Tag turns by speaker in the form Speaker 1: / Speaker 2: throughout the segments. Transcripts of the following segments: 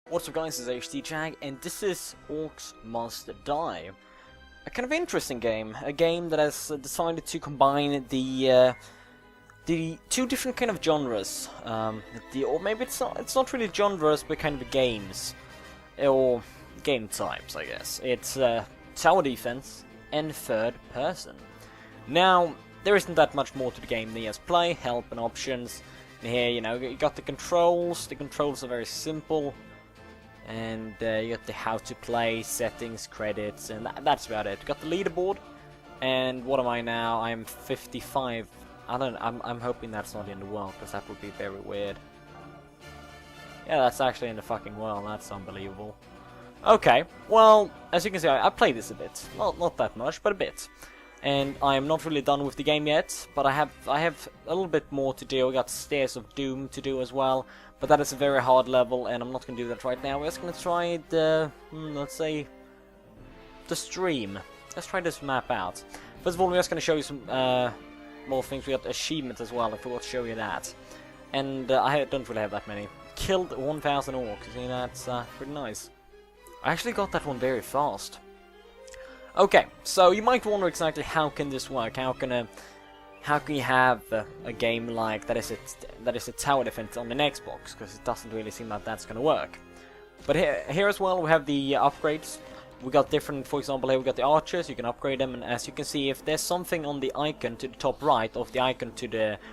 Speaker 1: What's up guys, it's HDJaGGe and this is Orcs Must Die. A kind of interesting game, a game that has decided to combine the two different kind of genres, or maybe it's not really genres but kind of games, or game types I guess. It's tower defense and third person. Now, there isn't that much more to the game than just play, help and options. And here, you know, you got the controls are very simple. And you got the how to play, settings, credits, and that's about it. You got the leaderboard, and what am I now? I'm 55. I'm hoping that's not in the world, because that would be very weird. Yeah, that's actually in the fucking world. That's unbelievable. Okay, well, as you can see, I played this a bit. Not that much, but a bit. And I am not really done with the game yet, but I have a little bit more to do. I got Stairs of Doom to do as well, but that is a very hard level, and I'm not going to do that right now. We're just going to try the, let's say, the stream. Let's try this map out. First of all, we're just going to show you some more things. We got achievements as well. I forgot to show you that. And I don't really have that many. Killed 1,000 orcs. See, that's pretty nice. I actually got that one very fast. Okay, so you might wonder exactly how can this work? How can you have a game like that is a tower defense on an Xbox? Because it doesn't really seem like that's gonna work. But here as well we have the upgrades. We got different. For example, here we got the archers. You can upgrade them, and as you can see, if there's something on the icon to the top right of the icon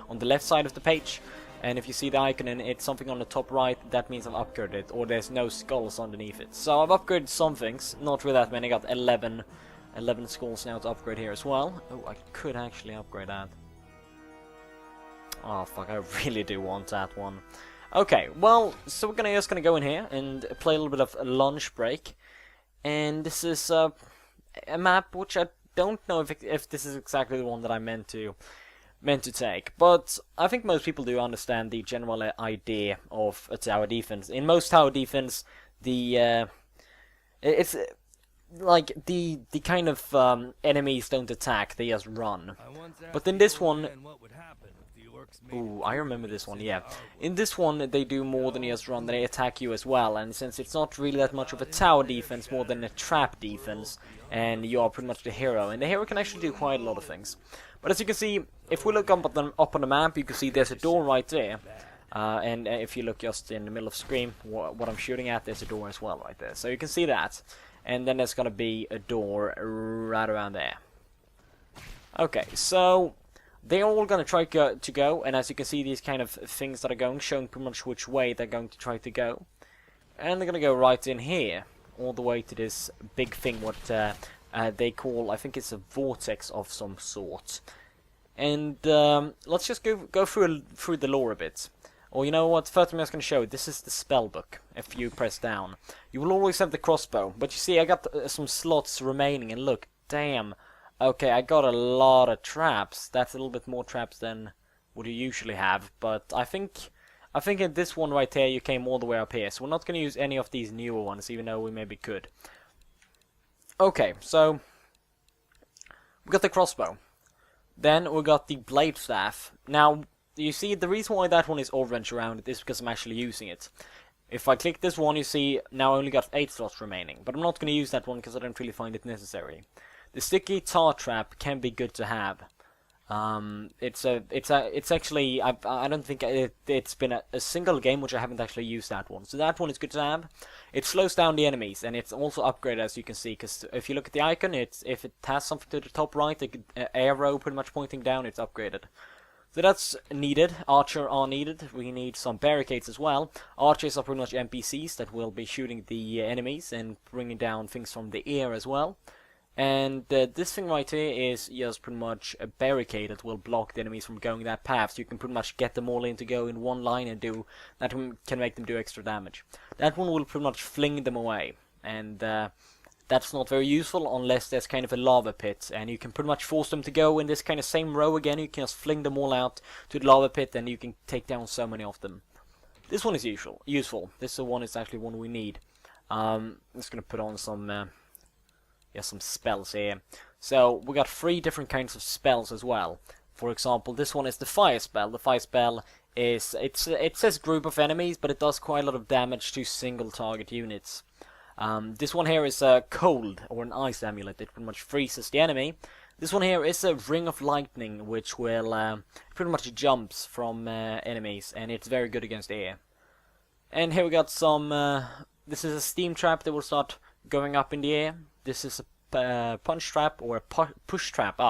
Speaker 1: on the left side of the page, and if you see the icon and it's something on the top right, that means I've upgraded it, or there's no skulls underneath it. So I've upgraded some things, not really that many. I got 11 skulls now to upgrade here as well. Oh, I could actually upgrade that. Oh fuck, I really do want that one. Okay, well, so we're just gonna go in here and play a little bit of a lunch break. And this is a map which I don't know if this is exactly the one that I meant to take, but I think most people do understand the general idea of a tower defense. In most tower defense, it's like the kind of enemies don't attack, they just run. But in this one, ooh, I remember this one, yeah. In this one, they do more than just run, they attack you as well. And since it's not really that much of a tower defense, more than a trap defense, and you are pretty much the hero. And the hero can actually do quite a lot of things. But as you can see, if we look up on the map, you can see there's a door right there. And if you look just in the middle of the screen, what I'm shooting at, there's a door as well right there. So you can see that. And then there's gonna be a door right around there. Okay, so they're all gonna try to go, and as you can see, these kind of things that are going, showing pretty much which way they're going to try to go. And they're gonna go right in here, all the way to this big thing, what they call, I think it's a vortex of some sort. And let's just go through the lore a bit. Or you know what, first I'm just going to show you, this is the spell book. If you press down, you will always have the crossbow, but you see I got some slots remaining, and look, damn, okay, I got a lot of traps. That's a little bit more traps than what you usually have, but I think in this one right here you came all the way up here, so we're not going to use any of these newer ones, even though we maybe could. Okay, so we got the crossbow, then we got the blade staff. Now you see, the reason why that one is orange around it is because I'm actually using it. If I click this one, you see, now I only got 8 slots remaining. But I'm not going to use that one because I don't really find it necessary. The sticky tar trap can be good to have. It's actually, I don't think it's been a single game which I haven't actually used that one. So that one is good to have. It slows down the enemies, and it's also upgraded, as you can see. Because if you look at the icon, if it has something to the top right, an arrow pretty much pointing down, it's upgraded. So that's needed. Archer are needed. We need some barricades as well. Archers are pretty much NPCs that will be shooting the enemies and bringing down things from the air as well. And this thing right here is just pretty much a barricade that will block the enemies from going that path. So you can pretty much get them all in to go in one line and do that. Can make them do extra damage. That one will pretty much fling them away, and that's not very useful unless there's kind of a lava pit, and you can pretty much force them to go in this kind of same row again. You can just fling them all out to the lava pit, and you can take down so many of them. This one is useful. This one is actually one we need. I'm just gonna put on some spells here. So we got 3 different kinds of spells as well. For example, this one is the fire spell. The fire spell is it says group of enemies, but it does quite a lot of damage to single target units. This one here is a cold or an ice amulet. It pretty much freezes the enemy. This one here is a ring of lightning, which will pretty much jumps from enemies, and it's very good against air. And here we got some. This is a steam trap that will start going up in the air. This is a punch trap or a push trap.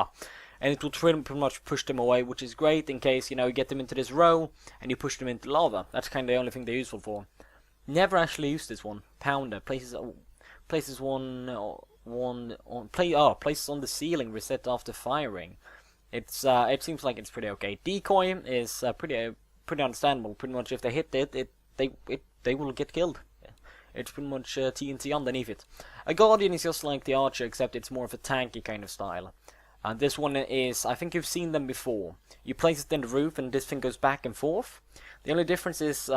Speaker 1: And it will pretty much push them away, which is great in case you get them into this row and you push them into lava. That's kind of the only thing they're useful for. Never actually used this one. Pounder places places on the ceiling, reset after firing. It seems like it's pretty okay. Decoy is pretty understandable. Pretty much if they hit it, they will get killed. It's pretty much TNT underneath it. A Guardian is just like the Archer, except it's more of a tanky kind of style. And this one is, I think you've seen them before. You place it in the roof and this thing goes back and forth. The only difference is,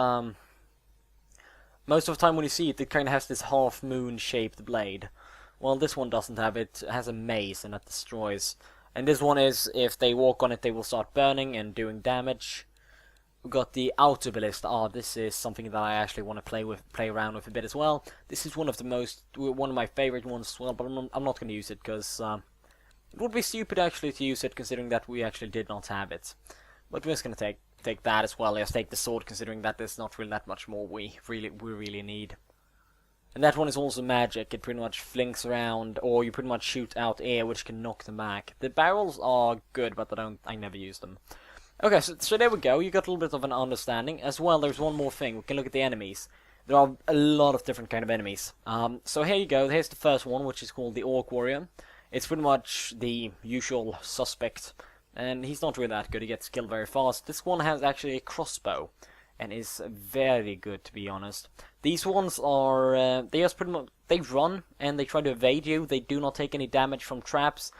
Speaker 1: most of the time when you see it, it kind of has this half-moon shaped blade. Well, this one doesn't have it. It has a mace and that destroys. And this one is, if they walk on it, they will start burning and doing damage. We've got the Outer Ballista. This is something that I actually want to play around with a bit as well. This is one of my favorite ones as well, but I'm not going to use it because it would be stupid actually to use it, considering that we actually did not have it. But we're just going to take that as well. Let's take the sword, considering that there's not really that much more we really need. And that one is also magic. It pretty much flings around, or you pretty much shoot out air, which can knock them back. The barrels are good, but I never use them. Okay, so there we go. You got a little bit of an understanding. As well, there's one more thing. We can look at the enemies. There are a lot of different kind of enemies. So here you go. Here's the first one, which is called the Orc Warrior. It's pretty much the usual suspect, and he's not really that good. He gets killed very fast. This one has actually a crossbow, and is very good, to be honest. These ones are they just pretty much they run and they try to evade you. They do not take any damage from traps.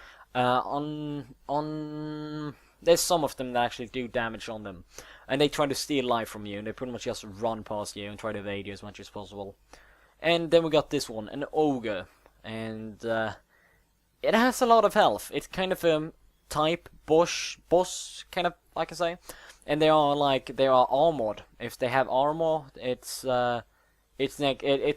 Speaker 1: There's some of them that actually do damage on them, and they try to steal life from you, and they pretty much just run past you and try to evade you as much as possible. And then we got this one, an ogre, and it has a lot of health. It's kind of a type boss kind of, I can say, and they are armored. If they have armor, it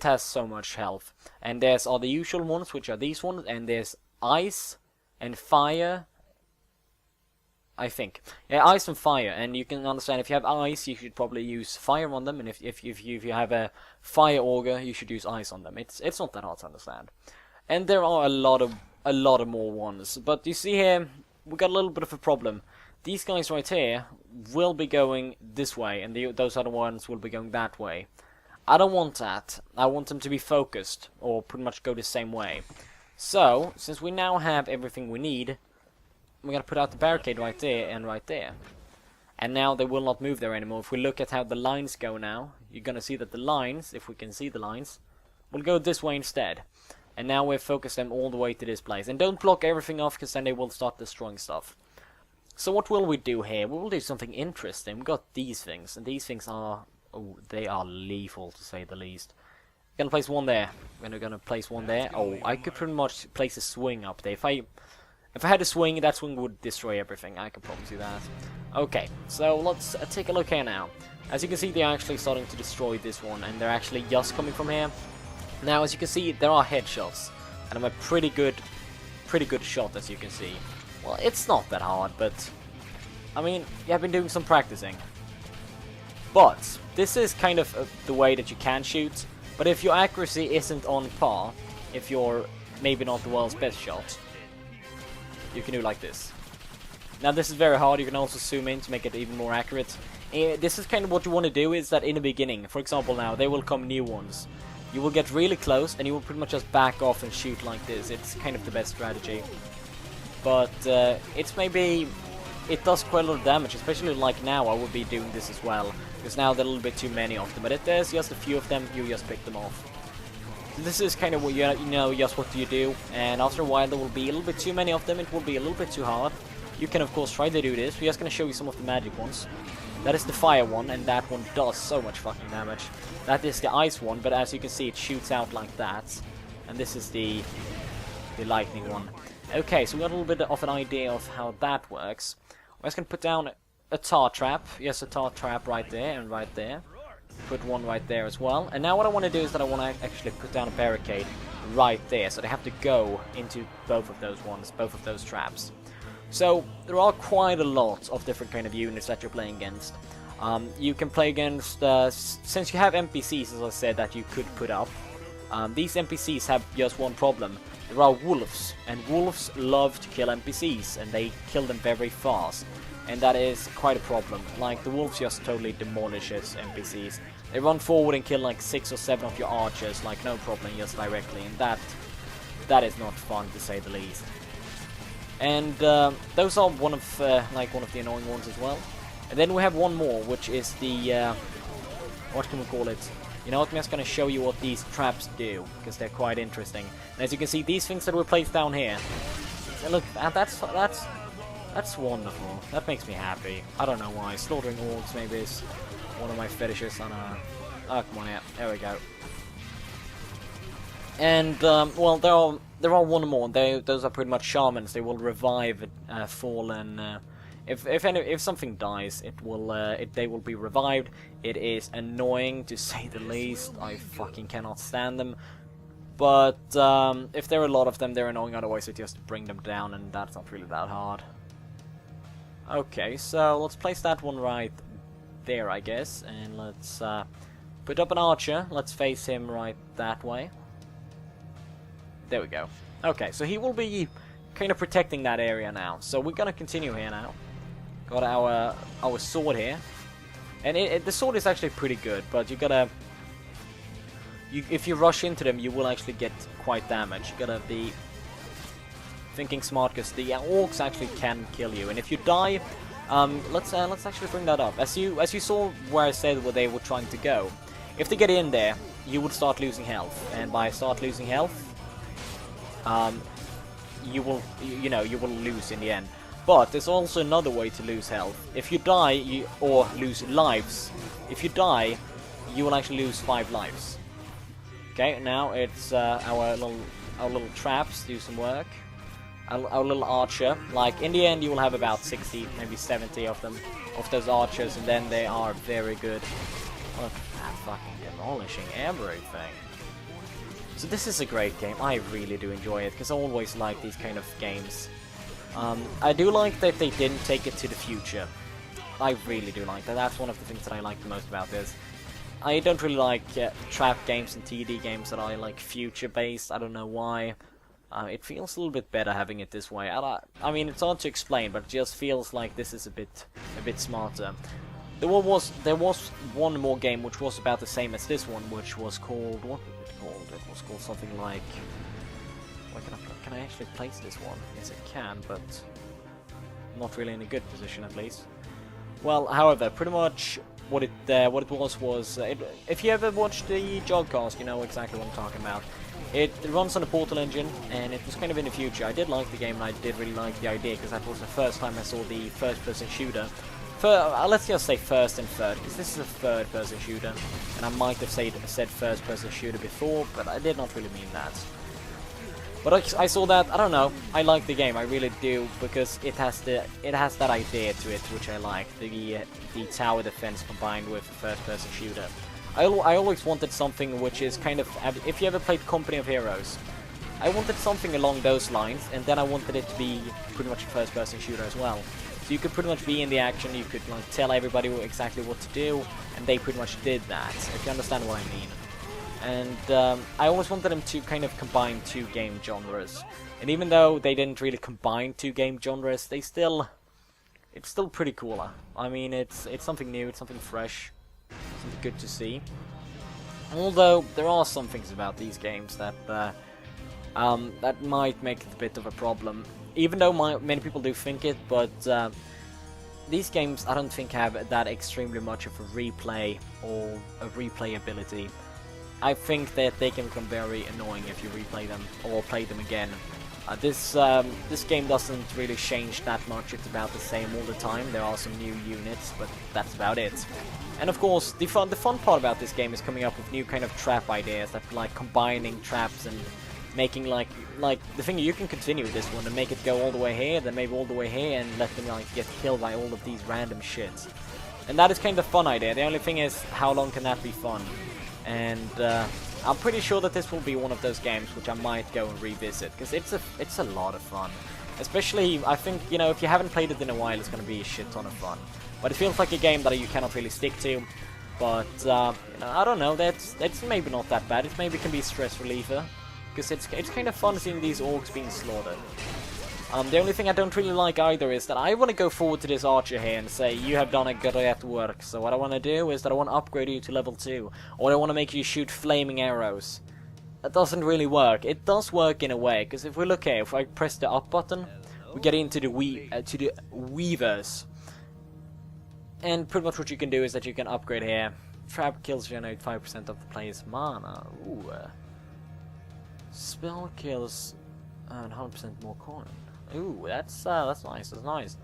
Speaker 1: has so much health. And there's all the usual ones, which are these ones, and there's ice and fire. I think. Yeah, ice and fire, and you can understand if you have ice, you should probably use fire on them, and if you have a fire ogre, you should use ice on them. It's not that hard to understand. And there are a lot of more ones, but you see here, we got a little bit of a problem. These guys right here will be going this way, and those other ones will be going that way. I don't want that. I want them to be focused, or pretty much go the same way. So, since we now have everything we need, we're going to put out the barricade right there and right there. And now they will not move there anymore. If we look at how the lines go now, you're going to see that the lines, if we can see the lines, will go this way instead. And now we've focused them all the way to this place. And don't block everything off, because then they will start destroying stuff. So what will we do here? We will do something interesting. We've got these things, and these things are... oh, they are lethal, to say the least. We're going to place one there. We're going to place one there. Oh, I could pretty much place a swing up there. If I had a swing, that swing would destroy everything. I could probably do that. Okay, so let's take a look here now. As you can see, they're actually starting to destroy this one, and they're actually just coming from here. Now, as you can see, there are headshots, and I'm a pretty good shot, as you can see. Well, it's not that hard, but I mean, yeah, I've been doing some practicing. But this is kind of the way that you can shoot. But if your accuracy isn't on par, if you're maybe not the world's best shot, you can do like this. Now this is very hard. You can also zoom in to make it even more accurate. This is kind of what you want to do, is that in the beginning, for example now, there will come new ones. You will get really close and you will pretty much just back off and shoot like this. It's kind of the best strategy. But it's maybe... it does quite a lot of damage, especially like now I would be doing this as well. Because now there are a little bit too many of them. But if there's just a few of them, you just pick them off. This is kind of what you know, just what you do, and after a while there will be a little bit too many of them, it will be a little bit too hard. You can of course try to do this. We're just going to show you some of the magic ones. That is the fire one, and that one does so much fucking damage. That is the ice one, but as you can see it shoots out like that. And this is the lightning one. Okay, so we got a little bit of an idea of how that works. We're just going to put down a tar trap. Yes, a tar trap right there and right there. Put one right there as well. And now what I want to do is that I want to actually put down a barricade right there, so they have to go into both of those ones, both of those traps. So there are quite a lot of different kind of units that you're playing against. You can play against, since you have NPCs, as I said, that you could put up. These NPCs have just one problem. There are wolves, and wolves love to kill NPCs, and they kill them very fast. And that is quite a problem. Like, the wolves just totally demolishes NPCs. They run forward and kill like 6 or 7 of your archers, like no problem, just directly. And that is not fun, to say the least. And those are one of the annoying ones as well. And then we have one more, which is the what can we call it? You know what? I'm just gonna show you what these traps do, because they're quite interesting. And as you can see, these things that were placed down here. Look, that's wonderful. That makes me happy. I don't know why. Slaughtering orcs maybe is one of my fetishes. I don't know. Oh, come on, yeah. There we go. And well, there are one more. Those are pretty much shamans. They will revive fallen. If something dies, they will be revived. It is annoying, to say the least. I fucking cannot stand them. But if there are a lot of them, they're annoying. Otherwise, you just bring them down, and that's not really that hard. Okay, so let's place that one right there, I guess, and let's put up an archer. Let's face him right that way. There we go. Okay, so he will be kind of protecting that area now. So we're gonna continue here now. Got our sword here, and the sword is actually pretty good, but you gotta. If you rush into them, you will actually get quite damaged. You gotta be thinking smart, because the orcs actually can kill you, and if you die, let's actually bring that up. As you saw where I said where they were trying to go, if they get in there, you would start losing health, and by start losing health, you will lose in the end. But there's also another way to lose health. If you die, or lose lives. If you die, you will actually lose 5 lives. Okay, now it's our little traps do some work. Our little archer. Like, in the end, you will have about 60, maybe 70 of them, of those archers, and then they are very good. Look at that, fucking demolishing everything. So this is a great game. I really do enjoy it, because I always like these kind of games. I do like that they didn't take it to the future. I really do like that. That's one of the things that I like the most about this. I don't really like trap games and TD games that are like future-based. I don't know why. It feels a little bit better having it this way. I mean, it's hard to explain, but it just feels like this is a bit smarter. There was one more game which was about the same as this one, which was called, what was it called? It was called something like. Where can I actually place this one? Yes, I can, but not really in a good position at least. Well, however, pretty much what it was if you ever watched the Jogcast, you know exactly what I'm talking about. It runs on a Portal engine, and it was kind of in the future. I did like the game, and I did really like the idea, because that was the first time I saw the first-person shooter. Let's just say first and third, because this is a third-person shooter, and I might have said first-person shooter before, but I did not really mean that. But I saw that, I don't know, I like the game, I really do, because it has that idea to it, which I like, the tower defense combined with a first-person shooter. I always wanted something which is kind of, if you ever played Company of Heroes, I wanted something along those lines, and then I wanted it to be pretty much a first-person shooter as well. So you could pretty much be in the action, you could like tell everybody exactly what to do, and they pretty much did that, if you understand what I mean. And I always wanted them to kind of combine 2 game genres. And even though they didn't really combine 2 game genres, it's still pretty cool. I mean, it's something new, it's something fresh, something good to see. Although there are some things about these games that that might make it a bit of a problem. Even though many people do think it, but these games I don't think have that extremely much of a replay or a replayability. I think that they can become very annoying if you replay them or play them again. This game doesn't really change that much. It's about the same all the time. There are some new units, but that's about it. And of course, the fun part about this game is coming up with new kind of trap ideas that like combining traps and making like the thing you can continue with this one and make it go all the way here, then maybe all the way here, and let them like get killed by all of these random shits. And that is kind of a fun idea. The only thing is, how long can that be fun? And I'm pretty sure that this will be one of those games which I might go and revisit, because it's a lot of fun. Especially, I think, you know, if you haven't played it in a while, it's going to be a shit ton of fun. But it feels like a game that you cannot really stick to. But, you know, I don't know, that's maybe not that bad. It maybe can be a stress reliever. Because it's kind of fun seeing these orcs being slaughtered. The only thing I don't really like either is that I want to go forward to this archer here and say, you have done a great work. So what I want to do is that I want to upgrade you to level 2. Or I want to make you shoot flaming arrows. That doesn't really work. It does work in a way, because if we look here, if I press the up button, we get into the weavers. And pretty much what you can do is that you can upgrade here. Trap kills generate 5% of the player's mana. Ooh. Spell kills 100% more coin. Ooh, that's nice. That's nice.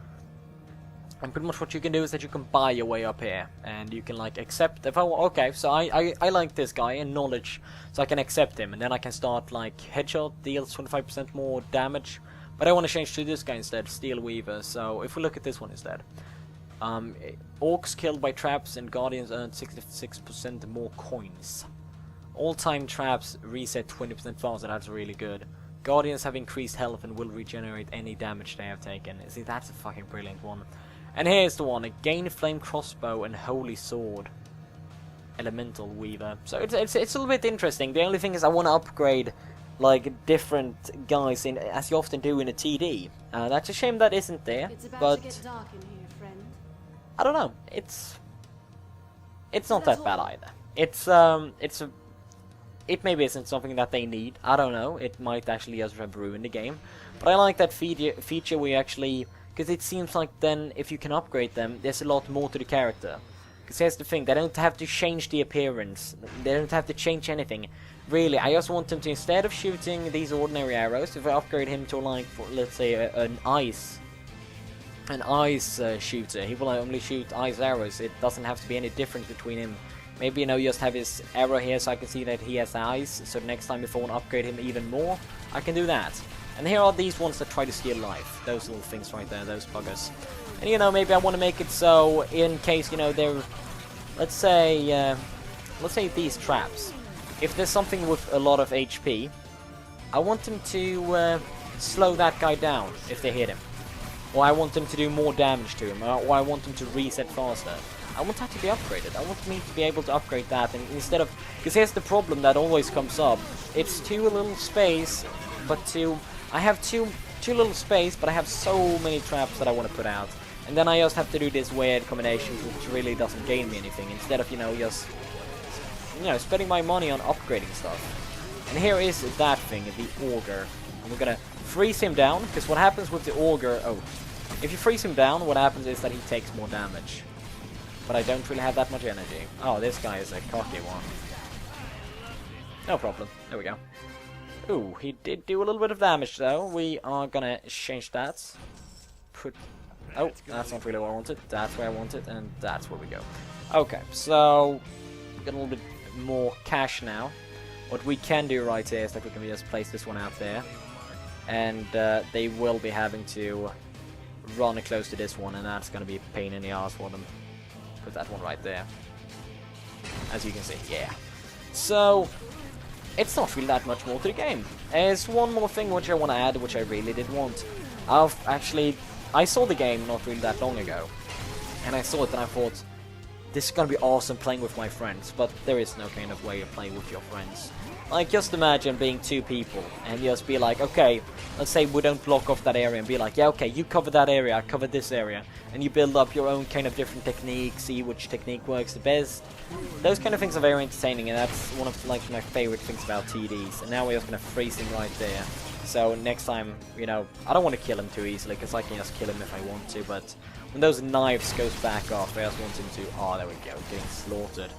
Speaker 1: And pretty much what you can do is that you can buy your way up here, and you can like accept. If I okay, so I like this guy in knowledge, so I can accept him, and then I can start like headshot deals 25% more damage. But I want to change to this guy instead, Steel Weaver. So if we look at this one instead, orcs killed by traps and guardians earn 66% more coins. All-time traps reset 20% faster. That's really good. Guardians have increased health and will regenerate any damage they have taken. See, that's a fucking brilliant one. And here's the one, a gain flame crossbow and holy sword. Elemental Weaver. So it's a little bit interesting. The only thing is I want to upgrade like different guys in, as you often do in a TD. That's a shame that isn't there.
Speaker 2: It's about
Speaker 1: but
Speaker 2: to get dark in here, friend.
Speaker 1: I don't know. It's not that bad either. It maybe isn't something that they need. I don't know. It might actually just have ruined the game. But I like that feature where you actually, because it seems like then if you can upgrade them, there's a lot more to the character. Because here's the thing, they don't have to change the appearance. They don't have to change anything. Really, I just want them to, instead of shooting these ordinary arrows, if I upgrade him to like, let's say, an ice shooter, he will only shoot ice arrows. It doesn't have to be any difference between him. Maybe, you know, just have his arrow here so I can see that he has eyes. So next time if I want to upgrade him even more, I can do that. And here are these ones that try to steal life. Those little things right there, those buggers. And, you know, maybe I want to make it so in case, you know, they're... Let's say these traps. If there's something with a lot of HP, I want them to slow that guy down if they hit him. Or I want them to do more damage to him. Or I want them to reset faster. I want that to be upgraded. I want me to be able to upgrade that, and instead of... Because here's the problem that always comes up. It's too little space, but I have too little space, but I have so many traps that I want to put out. And then I just have to do this weird combination, which really doesn't gain me anything. Instead of, you know, just... You know, spending my money on upgrading stuff. And here is that thing, the Augur. And we're gonna freeze him down, because what happens with the Augur... Oh, if you freeze him down, what happens is that he takes more damage. But I don't really have that much energy. Oh, this guy is a cocky one. No problem. There we go. Ooh, he did do a little bit of damage though. We are gonna change that. Oh, that's not really what I wanted. That's where I wanted, and that's where we go. Okay, so we got a little bit more cash now. What we can do right here is that we can just place this one out there. And they will be having to run close to this one, and that's gonna be a pain in the ass for them. Put that one right there. As you can see, yeah. So, it's not really that much more to the game. There's one more thing which I want to add, which I really did want. I saw the game not really that long ago. And I saw it and I thought, this is gonna be awesome playing with my friends. But there is no kind of way of playing with your friends. Like, just imagine being two people and just be like, okay, let's say we don't block off that area, and be like, yeah, okay, you cover that area, I cover this area, and you build up your own kind of different techniques, see which technique works the best. Those kind of things are very entertaining, and that's one of like my favorite things about TDs. And now we're just gonna freeze him right there. So next time, you know, I don't want to kill him too easily, because I can just kill him if I want to, but when those knives goes back off, I just want him to, oh, there we go, getting slaughtered.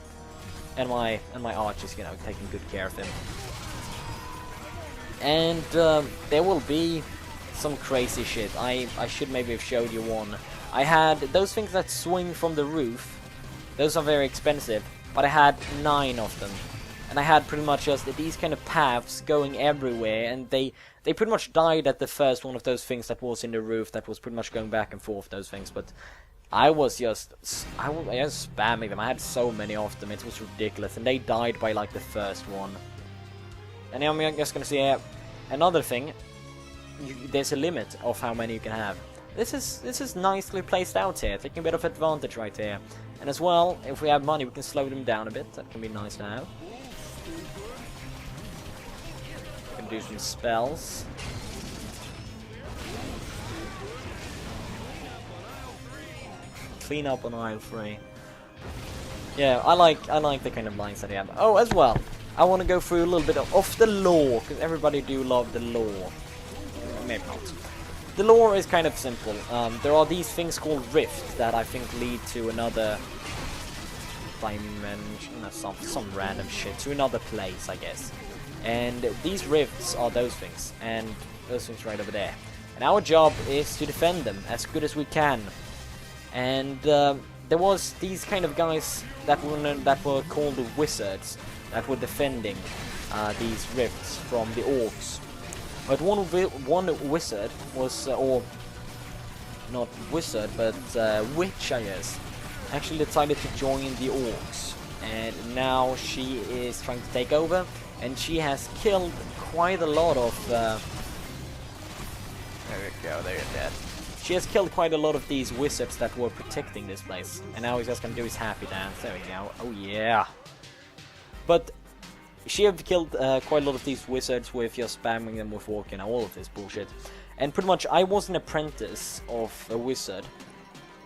Speaker 1: And my archers, you know, taking good care of him. And there will be some crazy shit. I should maybe have showed you one. I had those things that swing from the roof. Those are very expensive, but I had 9 of them. and I had pretty much just these kind of paths going everywhere, and they pretty much died at the first one of those things that was in the roof that was pretty much going back and forth, those things, but I was just spamming them. I had so many of them, it was ridiculous, and they died by like the first one. And now I'm just gonna see another thing. There's a limit of how many you can have. This is nicely placed out here, taking a bit of advantage right here. And as well, if we have money, we can slow them down a bit. That can be nice to have. We can do some spells. Clean up on aisle 3. Yeah, I like the kind of lines that they have. Oh, as well, I want to go through a little bit of the lore, because everybody do love the lore. Maybe not. The lore is kind of simple. There are these things called rifts that I think lead to another dimension, some random shit, to another place, I guess. And these rifts are those things, and those things right over there. And our job is to defend them as good as we can. And there was these kind of guys that were called the wizards that were defending these rifts from the orcs. But one wizard was, or not wizard, but witch, I guess, actually decided to join the orcs, and now she is trying to take over, and she has killed quite a lot of. There we go, there you're dead. She has killed quite a lot of these wizards that were protecting this place, and now he's just gonna do his happy dance. There we go. Oh yeah. But she have killed quite a lot of these wizards with just spamming them with walking, all of this bullshit. And pretty much, I was an apprentice of a wizard.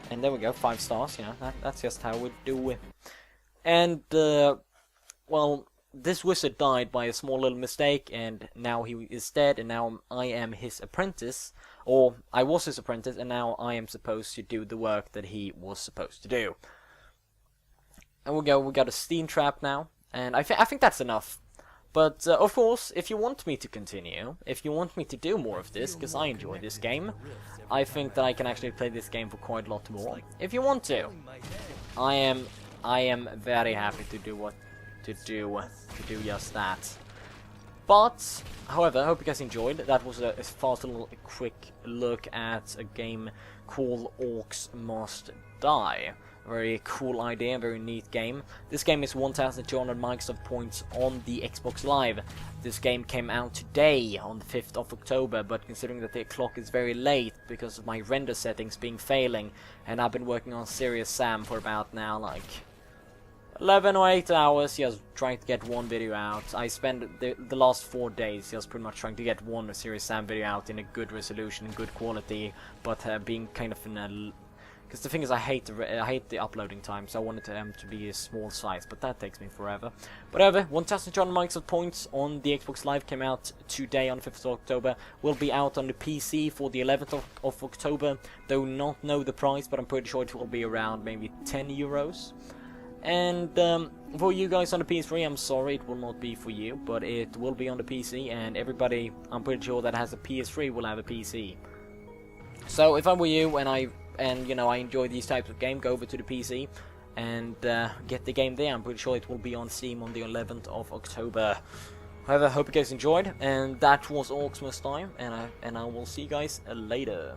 Speaker 1: And there we go, 5 stars, you know, that's just how we do it. And, well, this wizard died by a small little mistake, and now he is dead, and now I am his apprentice. Or, I was his apprentice, and now I am supposed to do the work that he was supposed to do. And we got a steam trap now. And I think that's enough. But, of course, if you want me to continue, if you want me to do more of this, because I enjoy this game, I think that I can actually play this game for quite a lot more. If you want to, I am very happy to do just that. But, however, I hope you guys enjoyed. That was a fast little quick look at a game called Orcs Must Die. Very cool idea, very neat game. This game is 1,200 Microsoft points on the Xbox Live. This game came out today on the 5th of October, but considering that the clock is very late because of my render settings being failing, and I've been working on Serious Sam for about now like 11 or 8 hours just trying to get one video out. I spent the last 4 days just pretty much trying to get one Serious Sam video out in a good resolution, good quality, but being kind of in a... Because the thing is, I hate the uploading time, so I wanted them to be a small size, but that takes me forever. Whatever, 1,200 Microsoft points on the Xbox Live came out today on 5th of October. Will be out on the PC for the 11th of October. Do not know the price, but I'm pretty sure it will be around maybe 10 euros. And for you guys on the PS3, I'm sorry, it will not be for you, but it will be on the PC, and everybody, I'm pretty sure that has a PS3 will have a PC. So if I were you, and you know, I enjoy these types of games, go over to the PC and get the game there. I'm pretty sure it will be on Steam on the 11th of October. However, hope you guys enjoyed, and that was Orcs Must Die, and I will see you guys later.